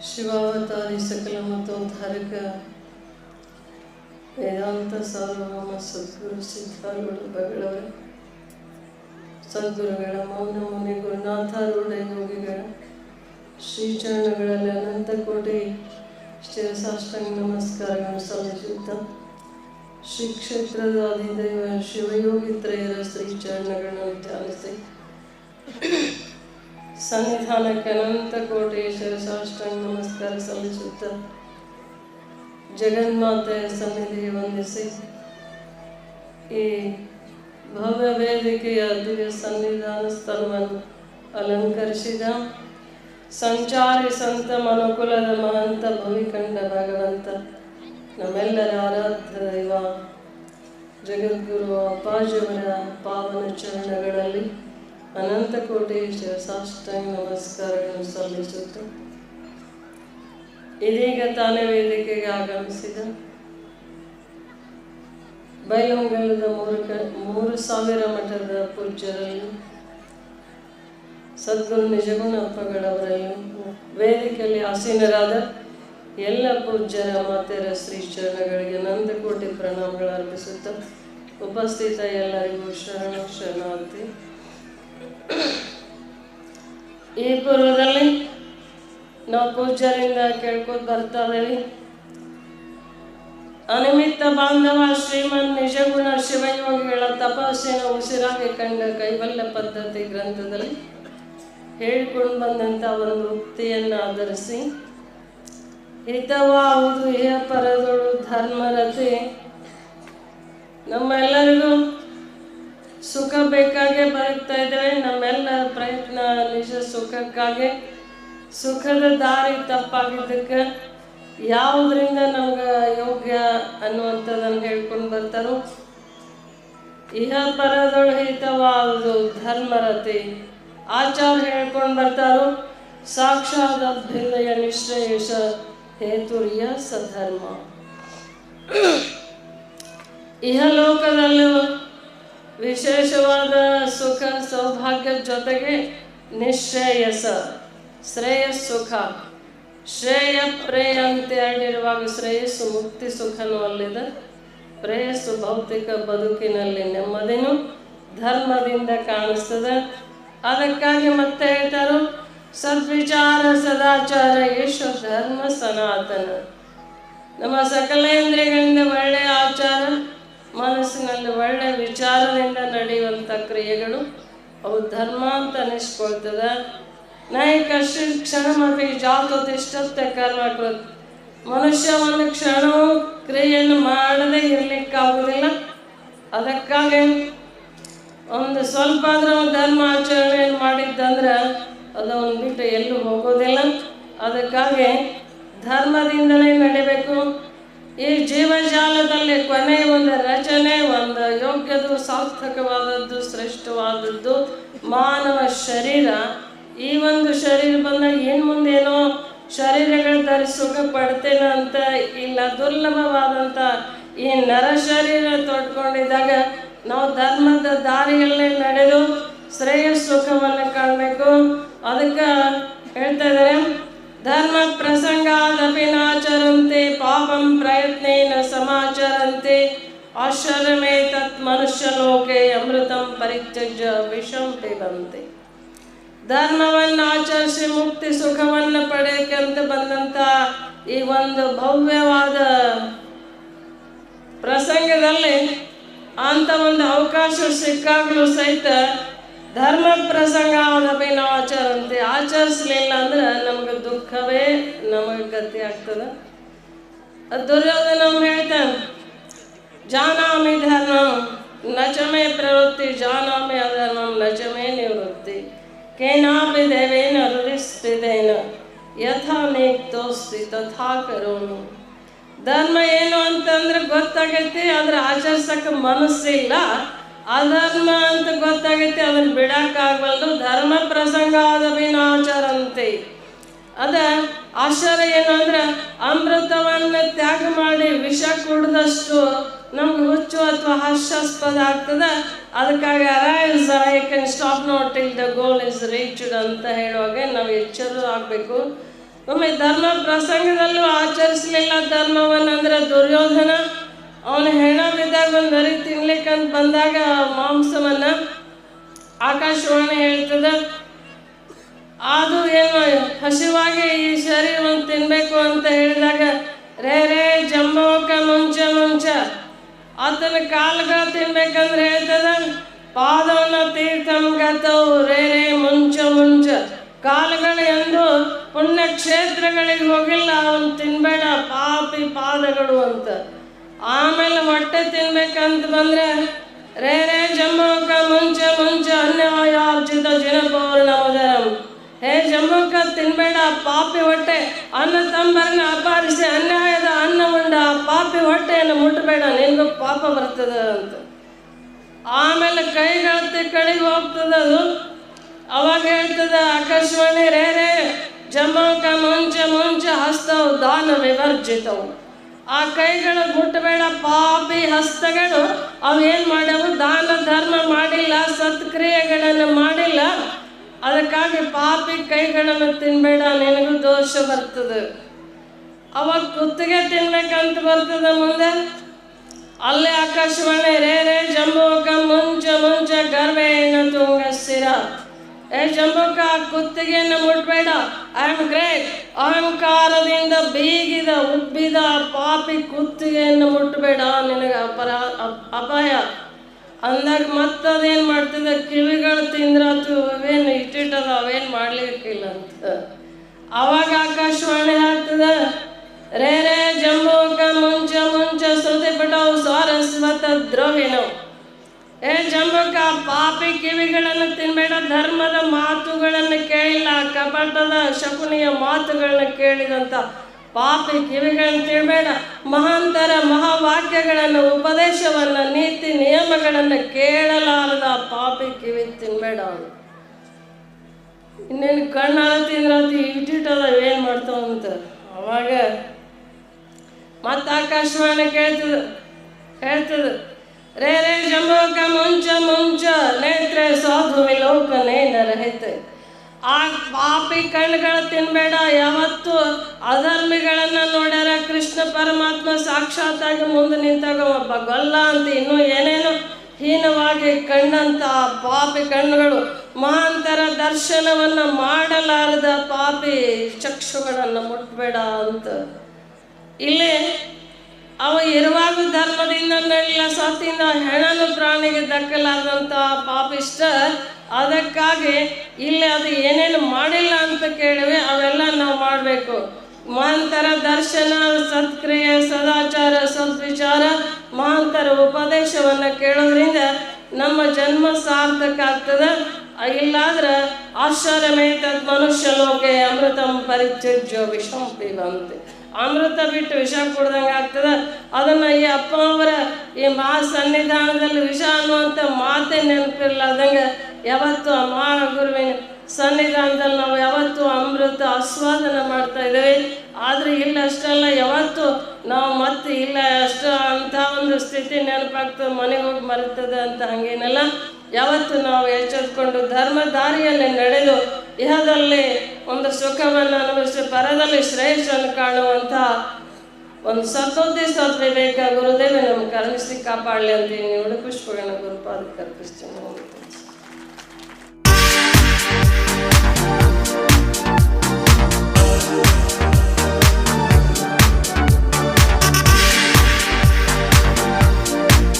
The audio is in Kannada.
ಶಿವಾವತಾರಿ ಸಕಲ ಮತೋದ್ಧಾರಕ ವೇದಾಂತ ಸಾರ್ವಭೌಮ ಸದ್ಗುರು ಸಿದ್ಧಾರೂಢ ಬಗಳವರ ಸದ್ಗುರುಗಳ ಮೌನ ಮುನಿ ಗುರುನಾಥಾರೂಢ ಯೋಗಿಗಳ ಶ್ರೀಚರಣಗಳಲ್ಲಿ ಅನಂತ ಕೋಟಿ ಶಿರಸಾಷ್ಟಾಂಗ ನಮಸ್ಕಾರಗಳನ್ನು ಸಲ್ಲಿಸುತ್ತಾ ಶ್ರೀ ಕ್ಷೇತ್ರದ ಅಧಿದೈವ ಶಿವಯೋಗಿ ತ್ರಯರ ಶ್ರೀಚರಣಗಳನ್ನು ಧ್ಯಾನಿಸಿ ಸನ್ನಿಧಾನಕ್ಕೆ ಅನಂತ ಕೋಟಿ ಶಿರಸಾಷ್ಟಾಂಗ ನಮಸ್ಕಾರ ಸಲ್ಲಿಸುತ್ತಾ ಜಗನ್ಮಾತೆಯ ಸನ್ನಿಧಿಗೆ ವಂದಿಸಿ ಈ ಭವ್ಯ ವೇದಿಕೆಯ ದಿವ್ಯ ಸನ್ನಿಧಾನ ಸ್ಥಳವನ್ನು ಅಲಂಕರಿಸಿದ ಸಂಚಾರಿ ಸಂತ ಮನುಕುಲದ ಮಹಂತ ಭವಿಕಂಡ ಭಗವಂತ ನಮ್ಮೆಲ್ಲರ ಆರಾಧ್ಯ ದೈವ ಜಗದ್ಗುರು ಅಪ್ಪಾಜಿಯವರ ಪಾವನ ಚರಣಗಳಲ್ಲಿ ಅನಂತ ಕೋಟಿ ಶಿರಸಾಷ್ಟಾಂಗ ನಮಸ್ಕಾರಗಳನ್ನು ಸಲ್ಲಿಸುತ್ತ ಇದೀಗ ತಾನೇ ವೇದಿಕೆಗೆ ಆಗಮಿಸಿದ ಬೈಲಹೊಂಗಲದ 3000 ಮಠದ ಪೂಜ್ಯರಲ್ಲಿ ಸದ್ಗುರು ನಿಜಗುಣಪ್ಪಗಳವರಲ್ಲೂ ವೇದಿಕೆಯಲ್ಲಿ ಆಸೀನರಾದ ಎಲ್ಲ ಪೂಜ್ಯರ ಮಾತೆಯರ ಶ್ರೀಚರಣಗಳಿಗೆ ಅನಂತ ಕೋಟಿ ಪ್ರಣಾಮಗಳು ಅರ್ಪಿಸುತ್ತ ಉಪಸ್ಥಿತ ಎಲ್ಲರಿಗೂ ಶರಣಾರ್ಥಿ. ಈ ಪೂರ್ವದಲ್ಲಿ ನಾವು ಪೂಜ್ಯರಿಂದ ಕೇಳ್ಕೊಂಡು ಬರ್ತಾ ಇದ್ದೀವಿ. ಅನಿಮಿತ್ತ ಬಾಂಧವ ಶ್ರೀಮನ್ ನಿಜಗುಣ ಶಿವಯೋಗಿಗಳ ತಪಸ್ಸಿನ ಉಸಿರಾಗಿ ಕಂಡ ಕೈವಲ್ಯ ಪದ್ಧತಿ ಗ್ರಂಥದಲ್ಲಿ ಹೇಳಿಕೊಂಡು ಬಂದಂಥ ಒಂದು ಉಕ್ತಿಯನ್ನು ಆಧರಿಸಿ ಹಿತವಾವುದು ಇಹ ಪರದೊಳು ಧರ್ಮರತೆ. ನಮ್ಮೆಲ್ಲರಿಗೂ ಸುಖ ಬೇಕಾಗೆ ಬದುಕ್ತಾ ಇದ್ದೇವೆ. ನಮ್ಮೆಲ್ಲ ಪ್ರಯತ್ನ ನಿಜ ಸುಖಕ್ಕಾಗಿ. ಸುಖದ ದಾರಿ ತಪ್ಪಾಗಿದ್ದಕ್ಕೆ ಯಾವುದರಿಂದ ನಮ್ಗೆ ಯೋಗ್ಯ ಅನ್ನುವಂಥದ್ದನ್ನು ಹೇಳ್ಕೊಂಡು ಬರ್ತಾರೋ. ಇಹ ಪರದೊಳು ಹಿತವಾದುದು ಧರ್ಮರತೆ. ಆಚಾರ್ಯ ಹೇಳ್ಕೊಂಡು ಬರ್ತಾರೋ ಸಾಕ್ಷಾತ್ ಅಭ್ಯುದಯ ನಿಶ್ರೇಯಸ ಹೇತುರ್ಯ ಸಧರ್ಮ. ಇಹಲೋಕದಲ್ಲೂ ವಿಶೇಷವಾದ ಸುಖ ಸೌಭಾಗ್ಯದ ಜೊತೆಗೆ ನಿಶ್ರೇಯಸ ಶ್ರೇಯಸ್ ಸುಖ. ಶ್ರೇಯ ಪ್ರೇಯ ಅಂತ ಹೇಳಿರುವಾಗ ಶ್ರೇಯಸ್ಸು ಮುಕ್ತಿ ಸುಖನೂ ಅಲ್ಲಿದೆ, ಪ್ರೇಯಸ್ಸು ಭೌತಿಕ ಬದುಕಿನಲ್ಲಿ ನೆಮ್ಮದಿನೂ ಧರ್ಮದಿಂದ ಕಾಣಿಸ್ತದೆ. ಅದಕ್ಕಾಗಿ ಮತ್ತೆ ಹೇಳ್ತಾರೋ ಸದ್ವಿಚಾರ ಸದಾಚಾರ ಯಶು ಧರ್ಮ ಸನಾತನ. ನಮ್ಮ ಸಕಲೇಂದ್ರಿಯಗಳಿಂದ ಒಳ್ಳೆಯ ಆಚಾರ, ಮನಸ್ಸಿನಲ್ಲಿ ಒಳ್ಳೆಯ ವಿಚಾರದಿಂದ ನಡೆಯುವಂಥ ಕ್ರಿಯೆಗಳು ಅವು ಧರ್ಮ ಅಂತ ಅನಿಸ್ಕೊಳ್ತದೆ. ನೈ ಕಶ್ಚಿತ್ ಕ್ಷಣಮಪಿ ಜಾತೋತಿಷ್ಠತ್ಯ ಕರ್ಮಕೃತ್. ಮನುಷ್ಯ ಒಂದು ಕ್ಷಣವೂ ಕ್ರಿಯೆಯನ್ನು ಮಾಡದೇ ಇರಲಿಕ್ಕಾಗುವುದಿಲ್ಲ. ಅದಕ್ಕಾಗಿ ಒಂದು ಸ್ವಲ್ಪ ಆದರೂ ಧರ್ಮ ಆಚರಣೆಯನ್ನು ಮಾಡಿದ್ದಂದ್ರೆ ಅದನ್ನು ಬಿಟ್ಟು ಎಲ್ಲೂ ಹೋಗೋದಿಲ್ಲ. ಅದಕ್ಕಾಗಿ ಧರ್ಮದಿಂದಲೇ ನಡಿಬೇಕು. ಈ ಜೀವಜಾಲದಲ್ಲಿ ಕೊನೆಯ ಒಂದು ರಚನೆ, ಒಂದು ಯೋಗ್ಯದು, ಸಾರ್ಥಕವಾದದ್ದು, ಶ್ರೇಷ್ಠವಾದದ್ದು ಮಾನವ ಶರೀರ. ಈ ಒಂದು ಶರೀರ ಬಂದಾಗ ಏನು ಮುಂದೇನೋ ಶರೀರಗಳ ಧರಿಸಿ ಸುಖ ಪಡ್ತೇನೆ ಅಂತ ಇಲ್ಲ. ದುರ್ಲಭವಾದಂಥ ಈ ನರ ಶರೀರ ತೊಡ್ಕೊಂಡಿದ್ದಾಗ ನಾವು ಧರ್ಮದ ದಾರಿಯಲ್ಲೇ ನಡೆದು ಶ್ರೇಯಸ್ ಸುಖವನ್ನು ಕಾಣಬೇಕು. ಅದಕ್ಕೆ ಹೇಳ್ತಾ ಇದ್ದಾರೆ ಧರ್ಮ ಪ್ರಸಂಗಾದಪಿ ನಾಚರಂತೆ ಪಾಪಂ ಪ್ರಯತ್ನೇನ ಸಮಾಚರಂತೆ ಆಶ್ಚರ್ಯಮೇ ತತ್ ಮನುಷ್ಯ ಲೋಕೆ ಅಮೃತಂ ಪರಿತ್ಯಜ್ಯ ವಿಷಂ ಪಿಬಂತೆ. ಧರ್ಮವನ್ನು ಆಚರಿಸಿ ಮುಕ್ತಿ ಸುಖವನ್ನು ಪಡೆಯಕ್ಕಂತ ಬಂದಂಥ ಈ ಒಂದು ಭವ್ಯವಾದ ಪ್ರಸಂಗದಲ್ಲಿ ಅಂಥ ಒಂದು ಅವಕಾಶ ಸಿಕ್ಕಾಗಲೂ ಸಹಿತ ಧರ್ಮ ಪ್ರಸಂಗ ಆದಪಿ ನಾವು ಆಚರಂತೆ. ಆಚರಿಸಲಿಲ್ಲ ಅಂದ್ರೆ ನಮಗೆ ದುಃಖವೇ ನಮಗೆ ಗತಿ ಆಗ್ತದೆ. ದುರ್ಯೋಧನ ಹೇಳ್ತಾನೆ ಜಾನಾಮಿ ಧರ್ಮಂ ನಚಮೇ ಪ್ರವೃತ್ತಿ ಜಾನಾಮಿ ಅಧರ್ಮಂ ನಚಮೇ ನಿವೃತ್ತಿ ಕೇನಾಪಿ ದೇವೇನ ಹೃದಯಸ್ಥಿತೇನ ಯಥಾ ನೇಕ್ತೋಸ್ತಿ ತಥಾ ಕರೋಮಿ. ಧರ್ಮ ಏನು ಅಂತಂದ್ರೆ ಗೊತ್ತಾಗೈತಿ, ಆದ್ರೆ ಆಚರಿಸಕ್ಕೆ ಮನಸ್ಸಿಲ್ಲ. ಅಧರ್ಮ ಅಂತ ಗೊತ್ತಾಗೈತಿ, ಅದನ್ನು ಬಿಡಕ್ಕಾಗಬಲ್ದು. ಧರ್ಮ ಪ್ರಸಂಗ ಆದಪಿ ನಾಚರಂತೆ. ಅದ ಆಶ್ಚರ್ಯ ಏನು ಅಂದ್ರೆ ಅಮೃತವನ್ನು ತ್ಯಾಗ ಮಾಡಿ ವಿಷ ಕುಡಿದಷ್ಟು ನಮ್ಗೆ ಹುಚ್ಚು ಅಥವಾ ಹಾಸ್ಯಾಸ್ಪದ ಆಗ್ತದೆ. ಅದಕ್ಕಾಗಿ arise I can stop not till the goal is reached ಅಂತ ಹೇಳುವಾಗ ನಾವು ಎಚ್ಚರ ಆಗಬೇಕು. ಒಮ್ಮೆ ಧರ್ಮ ಪ್ರಸಂಗದಲ್ಲೂ ಆಚರಿಸಲಿಲ್ಲ ಧರ್ಮವನ್ನಂದ್ರೆ ದುರ್ಯೋಧನ. ಅವನು ಹೆಣ ಬಿದ್ದಾಗ ಒಂದು ಅರಿ ತಿನ್ಲಿಕ್ಕಂತ ಬಂದಾಗ ಮಾಂಸವನ್ನು ಆಕಾಶವಾಣಿ ಹೇಳ್ತದ, ಅದು ಏನು ಹಸಿವಾಗಿ ಈ ಶರೀರವನ್ನು ತಿನ್ನಬೇಕು ಅಂತ ಹೇಳಿದಾಗ ರೇ ಜಂಬವಕ ಮುಂಚ ಆತನ ಕಾಲುಗಳು ತಿನ್ಬೇಕಂದ್ರೆ ಹೇಳ್ತದ, ಪಾದವನ್ನ ತೀರ್ಥಂ ಗತವು ರೇ ಮುಂಚ ಕಾಲುಗಳು ಎಂದು ಪುಣ್ಯಕ್ಷೇತ್ರಗಳಿಗೆ ಹೋಗಿಲ್ಲ, ಅವನು ತಿನ್ಬೇಡ ಪಾಪಿ ಪಾದಗಳು ಅಂತ. ಆಮೇಲೆ ಹೊಟ್ಟೆ ತಿನ್ಬೇಕಂತ ಬಂದ್ರೆ ರೇ ಜಂಬವಕ ಮುಂಚ ಅನ್ಯಾಯಾರ್ಜಿತ ಜಿನಪೌರ್ಣ ಮದರಂ. ಹೇ ಜಂಬವಕ ತಿನ್ಬೇಡ ಪಾಪಿ ಹೊಟ್ಟೆ, ಅನ್ನ ತಂಬರನ್ನ ಅಪಾರಿಸಿ ಅನ್ಯಾಯದ ಅನ್ನ ಉಂಡ ಪಾಪಿ ಹೊಟ್ಟೆಯನ್ನು ಮುಟ್ಟಬೇಡ, ನಿನ್ಗೂ ಪಾಪ ಬರ್ತದ ಅಂತ. ಆಮೇಲೆ ಕೈಗಳತಿ ಕಡೆಗೆ ಹೋಗ್ತದದು. ಅವಾಗ ಹೇಳ್ತದ ಆಕಾಶವಾಣಿ ರೇ ಜಂಬವಕ ಮುಂಚ ಹಸ್ತವು ದಾನ ವಿವರ್ಜಿತವು. ಆ ಕೈಗಳು ಮುಟ್ಟಬೇಡ ಪಾಪಿ ಹಸ್ತಗಳು ಅವೇನು ಮಾಡ್ಯಾವು, ದಾನ ಧರ್ಮ ಮಾಡಿಲ್ಲ, ಸತ್ಕ್ರಿಯೆಗಳನ್ನು ಮಾಡಿಲ್ಲ, ಅದಕ್ಕಾಗಿ ಪಾಪಿ ಕೈಗಳನ್ನು ತಿನ್ಬೇಡ, ನಿನಗೂ ದೋಷ ಬರ್ತದೆ. ಅವಾಗ ಕುತ್ತಿಗೆ ತಿನ್ಬೇಕಂತ ಬರ್ತದ ಮುಂದೆ. ಅಲ್ಲೇ ಆಕಾಶವಾಣಿ ರೇ ಜಂಬವಕ ಮುಂಚ ಗರ್ವೇಣ ತುಂಗ ಸ್ಥಿರ. ಜಂಬವಕ ಕುತ್ತಿಗೆಯನ್ನು ಮುಟ್ಬೇಡ, ಐ ಆಮ್ ಗ್ರೇಟ್, ಅಹಂಕಾರದಿಂದ ಬೀಗಿದ ಉಬ್ಬಿದ ಪಾಪಿ ಕುತ್ತಿಗೆಯನ್ನು ಮುಟ್ಟಬೇಡ, ನಿನಗೆ ಅಪಾಯ ಅಂದಾಗ ಮತ್ತದೇನು ಮಾಡ್ತದೆ, ಕಿವಿಗಳು ತಿಂದ್ರಾತು ಅವೇನು ಇಟ್ಟಿಟ್ಟದ ಅವೇನು ಮಾಡ್ಲಿಕ್ಕಿಲ್ಲ ಅಂತ. ಅವಾಗ ಆಕಾಶವಾಣಿ ಆಗ್ತದ ರೇ ಜಂಬವಕ ಮುಂಚ ಶ್ರುತಿ ಪಟವು ಸಾರಸ್ವತ ದ್ರೋಹಿಣವು. ಜಂಬವಕ ಪಾಪಿ ಕಿವಿಗಳನ್ನು ತಿನ್ಬೇಡ, ಧರ್ಮದ ಮಾತುಗಳನ್ನು ಕೇಳಿಲ್ಲ, ಕಪಟದ ಶಕುನಿಯ ಮಾತುಗಳನ್ನ ಕೇಳಿದಂಥ ಪಾಪಿ ಕಿವಿಗಳನ್ನು ತಿನ್ಬೇಡ, ಮಹಾಂತರ ಮಹಾವಾಕ್ಯಗಳನ್ನು ಉಪದೇಶವನ್ನು ನೀತಿ ನಿಯಮಗಳನ್ನು ಕೇಳಲಾರದ ಪಾಪಿ ಕಿವಿ ತಿನ್ಬೇಡ. ಇನ್ನೇನು ಕಣ್ಣಾಲ ತಿಂದ್ರಾತಿ ಇಟ್ಟಿಟ್ಟದ ಏನು ಮಾಡ್ತಾವಂತ. ಅವಾಗ ಮತ್ತೆ ಆಕಾಶವಾಣಿ ಹೇಳ್ತದ ರೇ ಜಂಬವಕ ಮುಂಚ ನೇತ್ರೆ ಸಾಧು ವಿಲೋಕನೇನ ರಹಿತ. ಆ ಪಾಪಿ ಕಣ್ಣುಗಳ ತಿನ್ಬೇಡ, ಯಾವತ್ತು ಅಧರ್ಮಿಗಳನ್ನು ನೋಡ್ಯಾರ ಕೃಷ್ಣ ಪರಮಾತ್ಮ ಸಾಕ್ಷಾತ್ತಾಗಿ ಮುಂದೆ ನಿಂತಾಗ ಒಬ್ಬ ಗೊಲ್ಲ ಅಂತ ಇನ್ನೂ ಏನೇನೋ ಹೀನವಾಗಿ ಕಂಡಂಥ ಪಾಪಿ ಕಣ್ಣುಗಳು, ಮಹಾಂತರ ದರ್ಶನವನ್ನು ಮಾಡಲಾರದ ಪಾಪಿ ಚಕ್ಷುಗಳನ್ನು ಮುಟ್ಬೇಡ ಅಂತ. ಇಲ್ಲಿ ಅವ ಇರುವಾಗ ಧರ್ಮದಿಂದ ನಡಿಲ್ಲ, ಸತ್ತಿಂದ ಹೆಣನು ಪ್ರಾಣಿಗೆ ದಕ್ಕಲಾದಂಥ ಪಾಪಿಷ್ಟ. ಅದಕ್ಕಾಗಿ ಇಲ್ಲಿ ಅದು ಏನೇನು ಮಾಡಿಲ್ಲ ಅಂತ ಕೇಳಿವೆ ಅವೆಲ್ಲ ನಾವು ಮಾಡಬೇಕು. ಮಹಾಂತರ ದರ್ಶನ, ಸತ್ಕ್ರಿಯೆ, ಸದಾಚಾರ, ಸದ್ವಿಚಾರ, ಮಹಾಂತರ ಉಪದೇಶವನ್ನು ಕೇಳೋದ್ರಿಂದ ನಮ್ಮ ಜನ್ಮ ಸಾರ್ಥಕ ಆಗ್ತದೆ. ಇಲ್ಲಾದ್ರೆ ಆಶ್ಚರ್ಯಮೇತದ್ ಮನುಷ್ಯ ಲೋಕೆ ಅಮೃತಂ ಪರಿತ್ಯಜ್ಯ ವಿಷಂ ಪಿಬಂತೆ. ಅಮೃತ ಬಿಟ್ಟು ವಿಷ ಕುಡ್ದಂಗೆ ಆಗ್ತದೆ. ಅದನ್ನು ಈ ಅಪ್ಪ ಅವರ ಈ ಸನ್ನಿಧಾನದಲ್ಲಿ ವಿಷ ಅನ್ನುವಂಥ ಮಾತೇ ನೆನಪಿರ್ಲಾರ್ದಂಗೆ ಯಾವತ್ತು ಆ ಮಹಾಗುರುವಿನ ಸನ್ನಿಧಾನದಲ್ಲಿ ನಾವು ಯಾವತ್ತೂ ಅಮೃತ ಆಸ್ವಾದನ ಮಾಡ್ತಾ ಇದ್ದೇವೆ. ಆದರೆ ಇಲ್ಲ ಅಷ್ಟಲ್ಲ, ಯಾವತ್ತು ನಾವು ಮತ್ತೆ ಇಲ್ಲ ಅಷ್ಟು ಅಂಥ ಒಂದು ಸ್ಥಿತಿ ನೆನಪಾಗ್ತದೆ, ಮನೆಗೆ ಹೋಗಿ ಮರೆತದೆ ಅಂತ ಹಂಗೇನಲ್ಲ. ಯಾವತ್ತು ನಾವು ಎಚ್ಚೆತ್ಕೊಂಡು ಧರ್ಮ ದಾರಿಯಲ್ಲಿ ನಡೆದು ಇಹದಲ್ಲಿ ಒಂದು ಸುಖವನ್ನು ಅನುಭವಿಸಿ ಪರದಲ್ಲಿ ಶ್ರೇಷ್ಠನ್ನು ಕಾಣುವಂಥ ಒಂದು ಸದ್ಬುದ್ಧಿ ಸದ್ವಿವೇಕ ಗುರುದೇವ ನಮ್ಗೆ ಕರುಣಿಸಿ ಕಾಪಾಡಲಿ ಅಂತ ನೀವು ಪುಷ್ಪಗಳನ್ನು ಗುರುಪಾದಕ್ಕೆ ಅರ್ಪಿಸ್ತೀನಿ.